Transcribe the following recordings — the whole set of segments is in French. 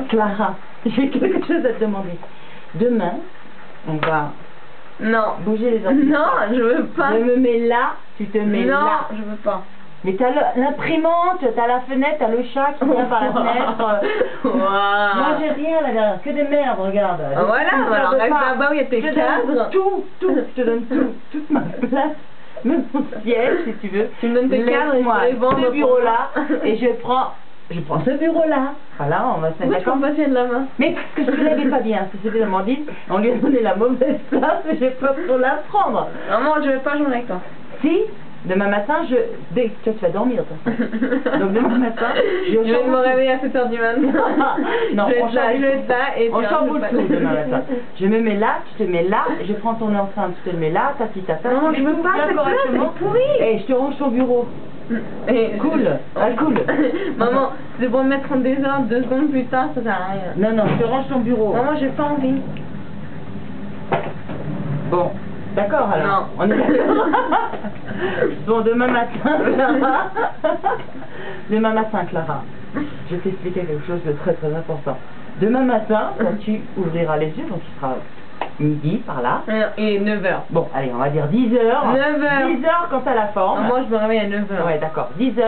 Clara, j'ai quelque chose à te demander. Demain, on va Non. bouger les ordi. Non, je veux pas. Je me mets là, tu te mets non, là. je veux pas. Mais t'as l'imprimante, t'as la fenêtre, t'as le chat qui vient par la fenêtre. Moi j'ai rien là-dedans, que des merdes, regarde. Voilà, alors reste là-bas où il y a tes cadres. Tout, je te donne tout, toute ma place, même mon siège si tu veux. Tu me donnes tes cadres et je Laisse-moi peux les vendre. ce bureau-là et je prends ce bureau-là. Voilà, on va se mettre Pourquoi tu d'accord. m'en passes de la main? Mais parce que je ne l'avais pas bien, c'est c'était Amandine, on lui a donné la mauvaise place et j'ai peur pour la prendre. Maman, je veux pas jouer avec toi. Si, demain matin, dès que tu vas dormir, toi. Donc demain matin, je vais me réveiller à 7h du matin. Non, je vais être là et on chamboule tout demain matin. Je me mets là, tu te mets là, je prends ton enceinte, tu te mets là, tati tata. Non, je veux pas, c'est correctement pourri. Et je te range ton bureau. Cool, cool. Maman, c'est pour me mettre en désordre 2 secondes plus tard, ça sert à rien. Non, je te range ton bureau. Maman, j'ai pas envie. Bon, d'accord alors. Non. On est d'accord. Bon, demain matin, Clara, je vais t'expliquer quelque chose de très très important. Demain matin, quand tu ouvriras les yeux, donc il sera midi par là. Et 9h. Bon, allez, on va dire 10h. 9h. 10h quand t'as la forme. Moi, je me réveille à 9h. Ouais, d'accord. 10h.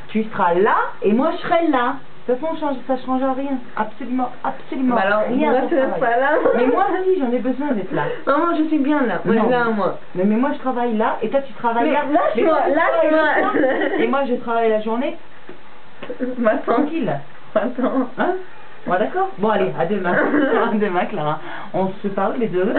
Tu seras là et moi je serai là. De toute façon, ça ne change rien. Absolument Bah alors, rien. moi, tu n'es pas là. Mais moi aussi, j'en ai besoin d'être là. Maman, je suis bien là. Moi, là, moi. Mais moi, je travaille là et toi, tu travailles là. Lâche-moi, lâche-moi. Et moi, je travaille la journée. Tranquille. Attends. Hein? Bon, d'accord. Bon, allez, à demain. À demain, Clara. On se parle les deux.